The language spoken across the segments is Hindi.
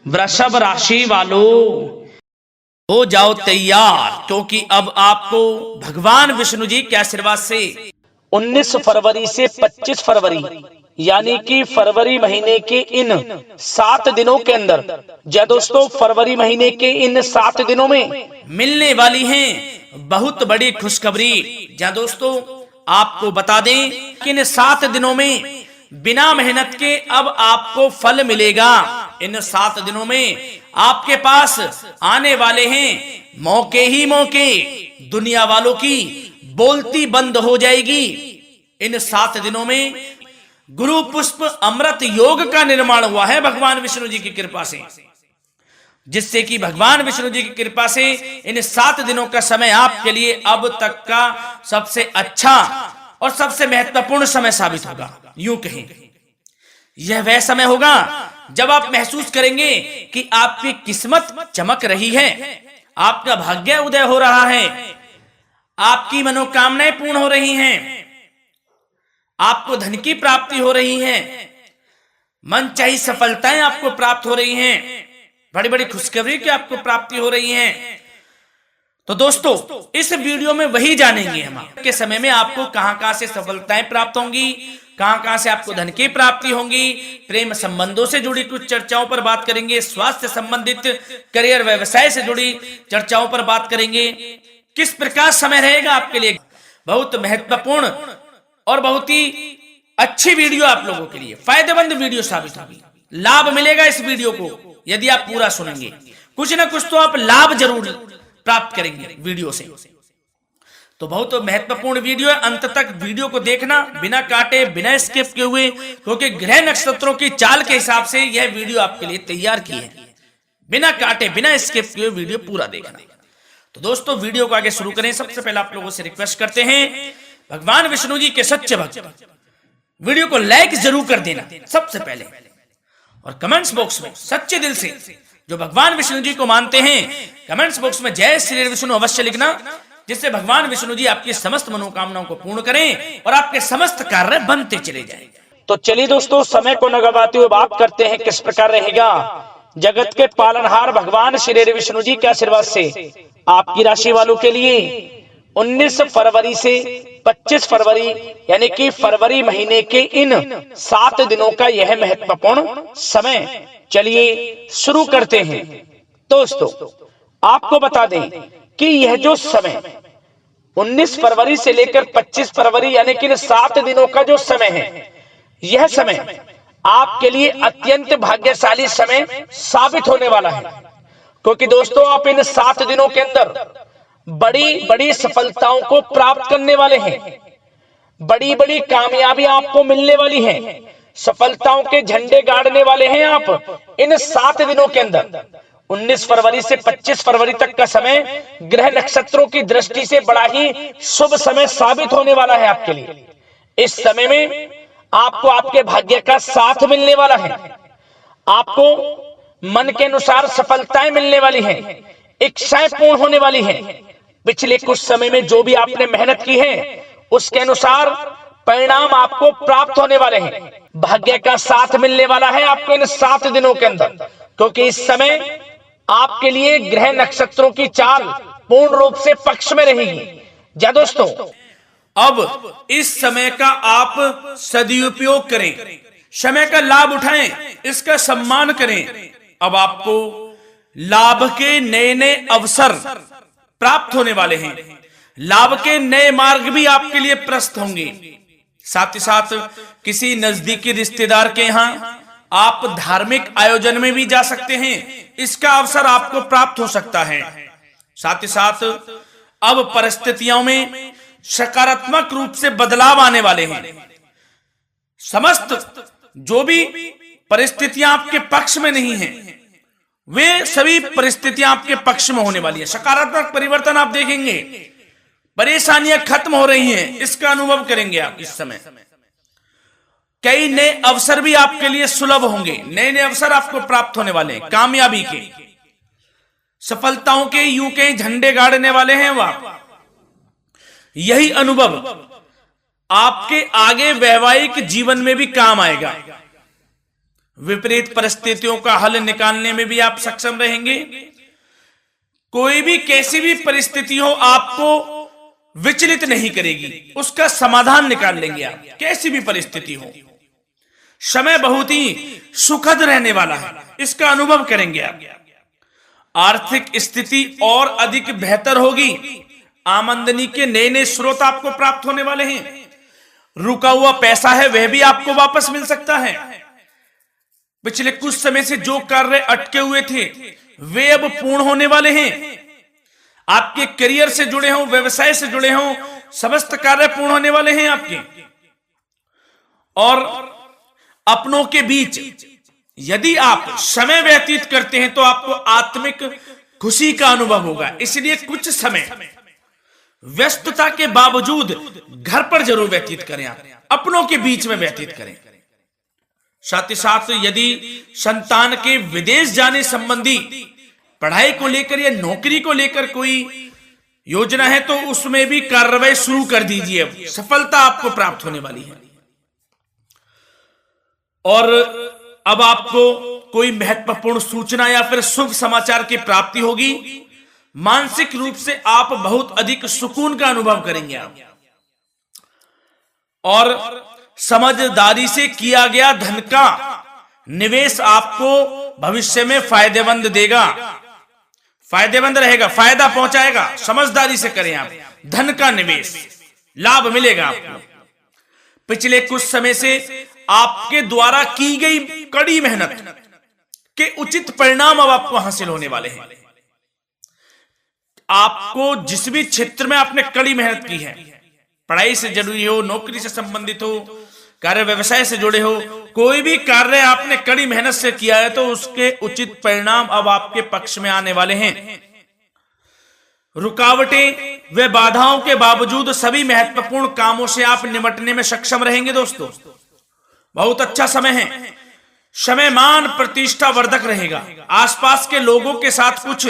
वृषभ राशि वालों, हो जाओ तैयार, क्योंकि अब आपको भगवान विष्णु जी के आशीर्वाद से 19 फरवरी से 25 फरवरी यानी कि फरवरी महीने के इन 7 दिनों के अंदर, जय दोस्तों, फरवरी महीने के इन 7 दिनों में मिलने वाली हैं बहुत बड़ी खुशखबरी। जय दोस्तों, आपको बता दें कि इन 7 दिनों में बिना मेहनत के अब आपको फल मिलेगा। इन 7 दिनों में आपके पास आने वाले हैं मौके ही मौके, दुनिया वालों की बोलती बंद हो जाएगी। इन 7 दिनों में गुरु पुष्प अमृत योग का निर्माण हुआ है भगवान विष्णु जी की कृपा से, जिससे कि भगवान विष्णु जी की कृपा से इन 7 दिनों का समय आपके लिए अब तक का सबसे अच्छा और सबसे महत्वपूर्ण समय साबित होगा। यूं कहें, यह वह समय होगा जब आप महसूस करेंगे कि आपकी किस्मत चमक रही है, आपका भाग्य उदय हो रहा है, आपकी मनोकामनाएं पूर्ण हो रही हैं, आपको धन की प्राप्ति हो रही है, मनचाही सफलताएं आपको प्राप्त हो रही हैं, बड़ी बड़ी खुशखबरी की आपको प्राप्ति हो रही है। तो दोस्तों, इस वीडियो में वही जानेंगे हम के समय में आपको कहां से सफलताएं प्राप्त होंगी, कहां से आपको धन की प्राप्ति होंगी, प्रेम संबंधों से जुड़ी कुछ चर्चाओं पर बात करेंगे, स्वास्थ्य संबंधित करियर व्यवसाय से जुड़ी चर्चाओं पर बात करेंगे। किस प्रकार समय रहेगा आपके लिए, बहुत महत्वपूर्ण और बहुत ही अच्छी वीडियो आप लोगों के लिए, फायदेमंद वीडियो साबित होगी। लाभ मिलेगा इस वीडियो को यदि आप पूरा सुनेंगे, कुछ ना कुछ तो आप लाभ जरूर प्राप्त करेंगे वीडियो से। तो बहुत महत्वपूर्ण वीडियो है, अंत तक वीडियो को देखना, बिना काटे बिना स्किप किए हुए, क्योंकि ग्रह नक्षत्रों की चाल के हिसाब से यह वीडियो आपके लिए तैयार की है। बिना काटे बिना स्किप किए वीडियो पूरा देखना। तो दोस्तों, वीडियो को आगे शुरू करें। सबसे पहले आप लोगों से रिक्वेस्ट करते हैं, भगवान विष्णु जी के सच्चे भक्त वीडियो को लाइक जरूर कर देना सबसे पहले, और कमेंट्स बॉक्स में सच्चे दिल से जो भगवान विष्णु जी को मानते हैं, कमेंट्स बॉक्स में जय श्री विष्णु अवश्य लिखना, जिससे भगवान विष्णु जी आपकी समस्त मनोकामनाओं को पूर्ण करें और आपके समस्त कार्य बनते चले जाएं। तो चलिए दोस्तों, समय को न गवाते हुए बात करते हैं किस प्रकार रहेगा जगत के पालनहार भगवान श्री विष्णु जी के आशीर्वाद से आपकी राशि वालों के लिए 19 फरवरी से 25 फरवरी यानी कि फरवरी महीने के इन 7 दिनों का यह महत्वपूर्ण समय। चलिए शुरू करते हैं। दोस्तों, आपको बता दें कि यह जो समय 19 फरवरी से लेकर 25 फरवरी यानी कि 7 दिनों का जो समय है, यह समय आपके लिए अत्यंत भाग्यशाली समय साबित होने वाला है, क्योंकि दोस्तों आप इन 7 दिनों के अंदर बड़ी बड़ी सफलताओं को प्राप्त करने वाले हैं, बड़ी बड़ी कामयाबी आपको मिलने वाली है, सफलताओं के झंडे गाड़ने वाले हैं आप इन 7 दिनों के अंदर। 19 फरवरी से 25 फरवरी तक का समय ग्रह नक्षत्रों की दृष्टि से बड़ा ही शुभ समय साबित होने वाला है आपके लिए। इस समय में आपको आपके भाग्य का साथ मिलने वाला है, आपको मन के अनुसार सफलताएं मिलने वाली हैं, इच्छाएं पूर्ण होने वाली हैं। पिछले कुछ समय में जो भी आपने मेहनत की है उसके अनुसार परिणाम आपको प्राप्त होने वाले हैं। भाग्य का साथ मिलने वाला है आपको इन 7 दिनों के अंदर, क्योंकि इस समय आपके लिए ग्रह नक्षत्रों की चाल पूर्ण रूप से पक्ष में रहेगी। जा दोस्तों, अब इस समय का आप सदुपयोग करें, समय का लाभ उठाएं, इसका सम्मान करें। अब आपको लाभ के नए नए अवसर प्राप्त होने वाले हैं, लाभ के नए मार्ग भी आपके लिए प्रशस्त होंगे। साथ ही साथ किसी नजदीकी रिश्तेदार के यहाँ आप धार्मिक आयोजन में भी जा सकते हैं, इसका अवसर आपको प्राप्त हो सकता है। साथ ही साथ अब परिस्थितियों में सकारात्मक रूप से बदलाव आने वाले हैं। समस्त जो भी परिस्थितियां आपके पक्ष में नहीं हैं, वे सभी परिस्थितियां आपके पक्ष में होने वाली है। सकारात्मक परिवर्तन आप देखेंगे, परेशानियां खत्म हो रही हैं, इसका अनुभव करेंगे आप इस समय। कई नए अवसर भी आपके लिए सुलभ होंगे, नए नए अवसर आपको प्राप्त होने वाले हैं, कामयाबी के, सफलताओं के यूं के झंडे गाड़ने वाले हैं वह। यही अनुभव आपके आगे वैवाहिक जीवन में भी काम आएगा। विपरीत परिस्थितियों का हल निकालने में भी आप सक्षम रहेंगे। कोई भी कैसी भी परिस्थिति हो आपको विचलित नहीं करेगी, उसका समाधान निकाल लेंगे आप, कैसी भी परिस्थिति हो। समय बहुत ही सुखद रहने वाला है, इसका अनुभव करेंगे आप। आर्थिक स्थिति और अधिक बेहतर होगी। आमदनी के नए नए स्रोत आपको प्राप्त होने वाले हैं। रुका हुआ पैसा है वह भी आपको वापस मिल सकता है। पिछले कुछ समय से जो कार्य अटके हुए थे वे अब पूर्ण होने वाले हैं। आपके करियर से जुड़े हों, व्यवसाय से जुड़े हों, समस्त कार्य पूर्ण होने वाले हैं आपके। और अपनों के बीच यदि आप समय व्यतीत करते हैं तो आपको आत्मिक खुशी का अनुभव होगा। इसलिए कुछ समय व्यस्तता के बावजूद घर पर जरूर व्यतीत करें, आप अपनों के बीच में व्यतीत करें। साथ ही साथ यदि संतान के विदेश जाने संबंधी पढ़ाई को लेकर या नौकरी को लेकर कोई योजना है तो उसमें भी कार्रवाई शुरू कर दीजिए। अब सफलता आपको प्राप्त होने वाली है। और अब आपको कोई महत्वपूर्ण सूचना या फिर शुभ समाचार की प्राप्ति होगी। मानसिक रूप से आप बहुत अधिक सुकून का अनुभव करेंगे आप। और समझदारी से किया गया धन का निवेश आपको भविष्य में फायदेमंद देगा, फायदेमंद रहेगा, फायदा पहुंचाएगा। समझदारी से करें आप धन का निवेश, लाभ मिलेगा आपको। पिछले कुछ समय से आपके द्वारा की गई कड़ी मेहनत के उचित परिणाम अब आपको हासिल होने वाले हैं। आपको जिस भी क्षेत्र में आपने कड़ी मेहनत की है, पढ़ाई से जुड़ी हो, नौकरी से संबंधित हो, कार्य व्यवसाय से जुड़े हो, कोई भी कार्य आपने कड़ी मेहनत से किया है तो उसके उचित परिणाम अब आपके पक्ष में आने वाले हैं। रुकावटें व बाधाओं के बावजूद सभी महत्वपूर्ण कामों से आप निपटने में सक्षम रहेंगे। दोस्तों बहुत अच्छा समय है। समय मान प्रतिष्ठा वर्धक रहेगा। आसपास के लोगों के साथ कुछ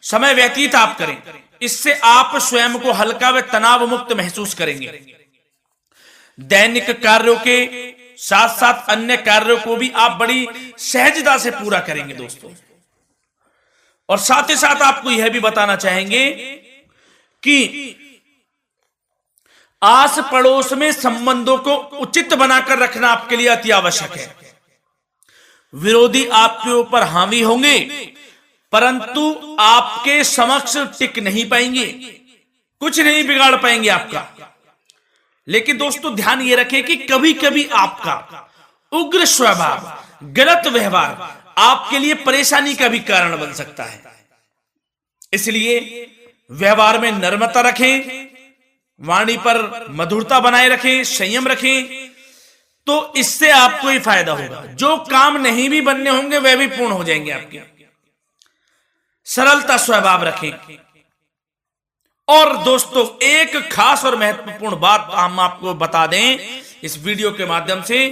समय व्यतीत आप करें, इससे आप स्वयं को हल्का व तनाव मुक्त महसूस करेंगे। दैनिक कार्यों के साथ साथ अन्य कार्यों को भी आप बड़ी सहजता से पूरा करेंगे दोस्तों। और साथ ही साथ आपको यह भी बताना चाहेंगे कि आस पड़ोस में संबंधों को उचित बनाकर रखना आपके लिए अति आवश्यक है। विरोधी आपके ऊपर हावी होंगे परंतु आपके समक्ष टिक नहीं पाएंगे, कुछ नहीं बिगाड़ पाएंगे आपका। लेकिन दोस्तों ध्यान ये रखें कि कभी कभी आपका उग्र स्वभाव, गलत व्यवहार आपके लिए परेशानी का भी कारण बन सकता है। इसलिए व्यवहार में नम्रता रखें, वाणी पर मधुरता बनाए रखें, संयम रखें, तो इससे आपको ही फायदा होगा। जो काम नहीं भी बनने होंगे वह भी पूर्ण हो जाएंगे आपके। सरलता स्वभाव रखें। और दोस्तों एक खास और महत्वपूर्ण बात हम आपको बता दें इस वीडियो के माध्यम से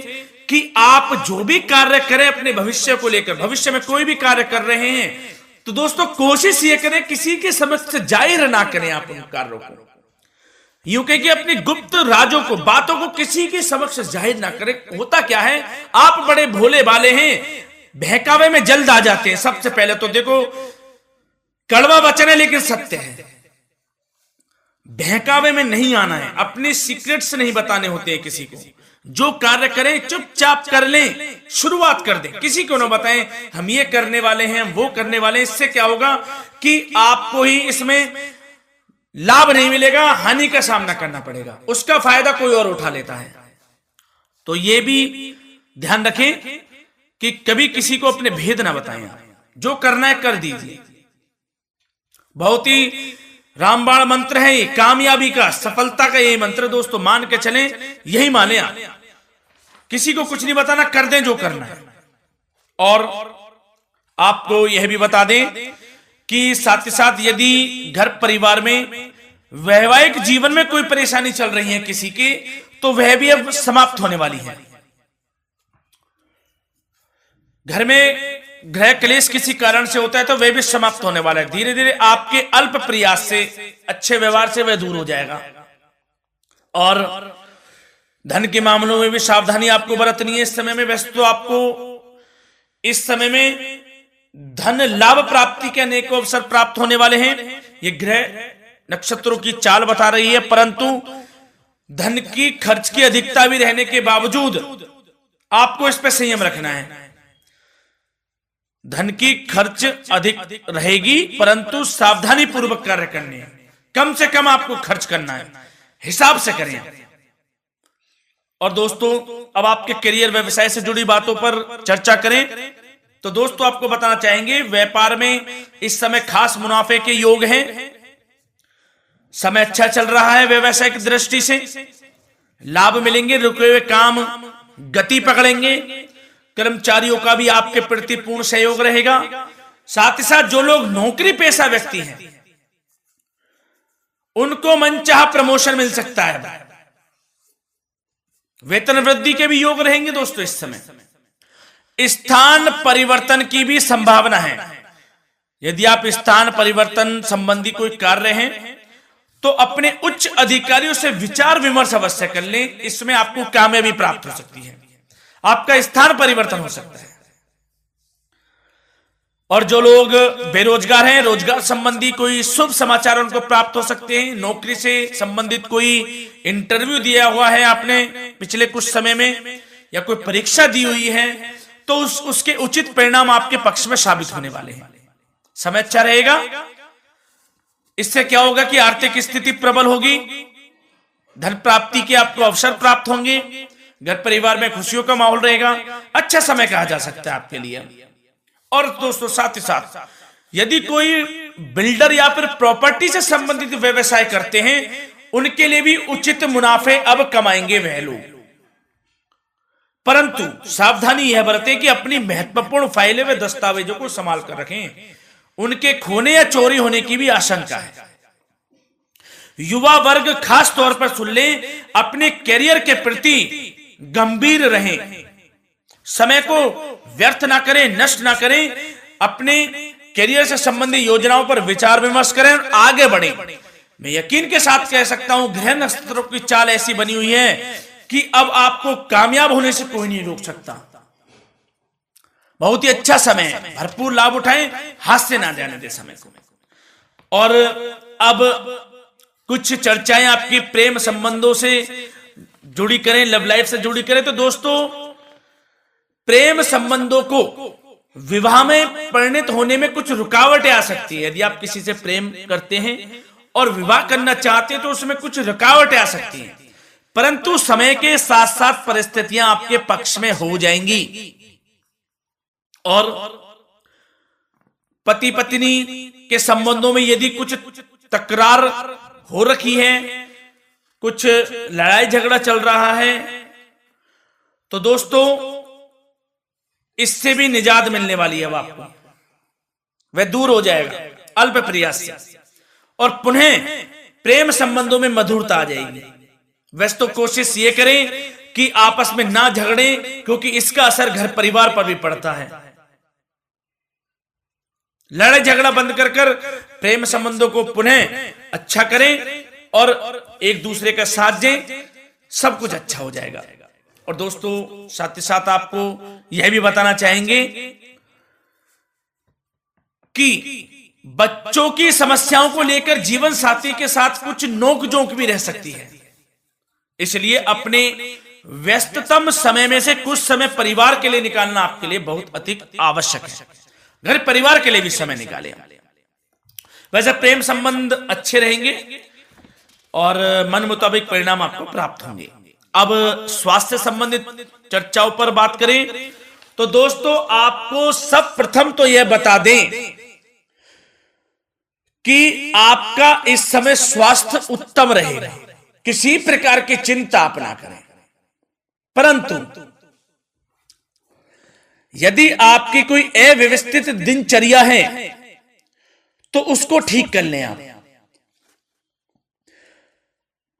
कि आप जो भी कार्य करें अपने भविष्य को लेकर, भविष्य में कोई भी कार्य कर रहे हैं तो दोस्तों कोशिश ये करें किसी के समक्ष जाहिर ना करें आप उन कार्यों को। यूं कह कि अपनी गुप्त राजों को, बातों को किसी के समक्ष जाहिर ना करें। होता क्या है, आप बड़े भोले भाले हैं, बहकावे में जल्द आ जाते हैं। सबसे पहले तो देखो कड़वा वचन है लेकिन सत्य है। बहकावे में नहीं आना है, अपने सीक्रेट्स नहीं बताने होते हैं किसी को। जो कार्य करें चुपचाप कर लें, शुरुआत कर दें, किसी को ना बताएं हम ये करने वाले हैं, वो करने वाले हैं। इससे क्या होगा कि आपको ही इसमें लाभ नहीं मिलेगा, हानि का सामना करना पड़ेगा, उसका फायदा कोई और उठा लेता है। तो ये भी ध्यान रखें कि कभी किसी को अपने भेद ना बताएं। जो करना है कर दीजिए। बहुत ही रामबाण मंत्र है ये, कामयाबी का, सफलता का यही मंत्र दोस्तों। मान के चलें, यही माने आप। किसी को कुछ नहीं बताना, कर दें जो करना है। और आपको यह भी बता दें कि साथ ही साथ यदि घर परिवार में वैवाहिक जीवन में कोई परेशानी चल रही है किसी की, तो वह भी अब समाप्त होने वाली है। घर में गृह क्लेश किसी कारण से होता है तो वह भी समाप्त होने वाला है। धीरे धीरे आपके अल्प प्रयास से, अच्छे व्यवहार से वह दूर हो जाएगा। और धन के मामलों में भी सावधानी आपको बरतनी है इस समय में। वैसे तो आपको इस समय में धन लाभ प्राप्ति के अनेक अवसर प्राप्त होने वाले हैं। ये ग्रह नक्षत्रों की चाल बता रही है, परंतु धन की खर्च की अधिकता भी रहने के बावजूद आपको इस पर संयम रखना है। धन की खर्च अधिक रहेगी, परंतु सावधानी पूर्वक कार्य करने हैं। कम से कम आपको खर्च करना है, हिसाब से करें। और दोस्तों, अब आपके करियर व्यवसाय से जुड़ी बातों पर चर्चा करें तो दोस्तों आपको बताना चाहेंगे, व्यापार में इस समय खास मुनाफे के योग हैं। समय अच्छा चल रहा है, व्यवसाय की दृष्टि से लाभ मिलेंगे, रुके हुए काम गति पकड़ेंगे। कर्मचारियों का भी आपके प्रति पूर्ण सहयोग रहेगा। साथ ही साथ जो लोग नौकरी पेशा व्यक्ति हैं उनको मनचाहा प्रमोशन मिल सकता है। वेतन वृद्धि के भी योग रहेंगे दोस्तों। इस समय स्थान परिवर्तन की भी संभावना है। यदि आप स्थान परिवर्तन संबंधी कोई कार्य हैं तो अपने उच्च अधिकारियों से विचार विमर्श अवश्य कर लें। इसमें आपको कामयाबी प्राप्त हो सकती है, आपका स्थान परिवर्तन हो सकता है। और जो लोग बेरोजगार हैं, रोजगार संबंधी कोई शुभ समाचार उनको प्राप्त हो सकते हैं। नौकरी से संबंधित कोई इंटरव्यू दिया हुआ है आपने पिछले कुछ समय में, या कोई परीक्षा दी हुई है, तो उसके उचित परिणाम आपके पक्ष में साबित होने वाले हैं। समय अच्छा रहेगा। इससे क्या होगा कि आर्थिक स्थिति प्रबल होगी, धन प्राप्ति के आपको अवसर प्राप्त होंगे, घर परिवार में खुशियों का माहौल रहेगा। अच्छा समय कहा जा सकता है आपके लिए। और दोस्तों, साथ ही साथ यदि कोई बिल्डर या फिर प्रॉपर्टी से संबंधित व्यवसाय करते हैं, उनके लिए भी उचित मुनाफे अब कमाएंगे वह लोग। परंतु सावधानी यह बरतें कि अपनी महत्वपूर्ण फाइलें व दस्तावेजों को संभाल कर रखें। उनके खोने या चोरी होने की भी आशंका है। युवा वर्ग खास तौर पर सुन लें, अपने करियर के प्रति गंभीर रहें। समय को व्यर्थ ना करें, नष्ट ना करें। अपने करियर से संबंधित योजनाओं पर विचार विमर्श करें और आगे बढ़ें। मैं यकीन के साथ कह सकता हूं, ग्रह नक्षत्रों की चाल ऐसी बनी हुई है कि अब आपको कामयाब होने से कोई नहीं रोक सकता। बहुत ही अच्छा समय है, भरपूर लाभ उठाएं, हाथ से ना जाने दे समय को। और अब कुछ चर्चाएं आपकी प्रेम संबंधों से जुड़ी करें, लव लाइफ से जुड़ी करें। तो दोस्तों, प्रेम संबंधों को विवाह में परिणत होने में कुछ रुकावटें आ सकती है। यदि आप किसी से प्रेम करते हैं और विवाह करना चाहते हैं तो उसमें कुछ रुकावटें आ सकती हैं, परंतु समय के साथ साथ परिस्थितियां आपके पक्ष में हो जाएंगी। और पति पत्नी के संबंधों में यदि कुछ तकरार हो रखी है, कुछ लड़ाई झगड़ा चल रहा है, तो दोस्तों इससे भी निजात मिलने वाली है। अब आपको वह दूर हो जाएगा अल्प प्रयास से, और पुनः प्रेम संबंधों में मधुरता आ जाएगी। वैसे तो कोशिश ये करें कि आपस में ना झगड़े, क्योंकि इसका असर घर परिवार पर भी पड़ता है। लड़ाई झगड़ा बंद कर कर प्रेम संबंधों को पुनः अच्छा करें और एक दूसरे का साथ दें, सब कुछ अच्छा हो जाएगा। और दोस्तों, साथ ही साथ आपको यह भी बताना चाहेंगे कि बच्चों की समस्याओं को लेकर जीवन साथी के साथ कुछ नोकझोंक भी रह सकती है। इसलिए अपने व्यस्ततम समय में से कुछ समय परिवार के लिए निकालना आपके लिए बहुत अधिक आवश्यक है। घर परिवार के लिए भी समय निकालें। वैसे प्रेम संबंध अच्छे रहेंगे और मन मुताबिक परिणाम आपको प्राप्त होंगे। अब स्वास्थ्य संबंधित चर्चाओं पर बात करें तो दोस्तों, आपको सब प्रथम तो यह बता दें कि आपका इस समय स्वास्थ्य उत्तम रहेगा। किसी प्रकार की चिंता आप ना करें। परंतु यदि आपकी कोई अव्यवस्थित दिनचर्या है तो उसको ठीक कर लें आप।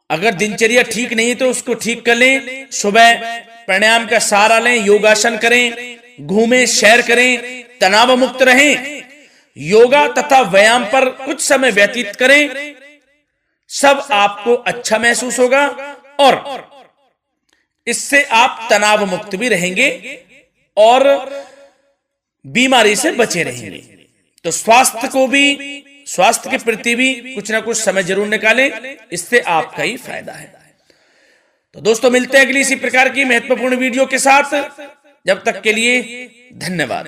अगर दिनचर्या ठीक नहीं है तो उसको ठीक कर लें। सुबह प्राणायाम का सहारा लें, योगासन करें, घूमें, सैर करें, तनाव मुक्त रहें, योगा तथा व्यायाम पर कुछ समय व्यतीत करें। सब आपको अच्छा महसूस होगा और इससे आप तनाव मुक्त भी रहेंगे और बीमारी से बचे रहेंगे। तो स्वास्थ्य के प्रति भी कुछ ना कुछ समय जरूर निकालें, इससे आपका ही फायदा है। तो दोस्तों मिलते हैं अगली इसी प्रकार की महत्वपूर्ण वीडियो के साथ। जब तक के लिए धन्यवाद।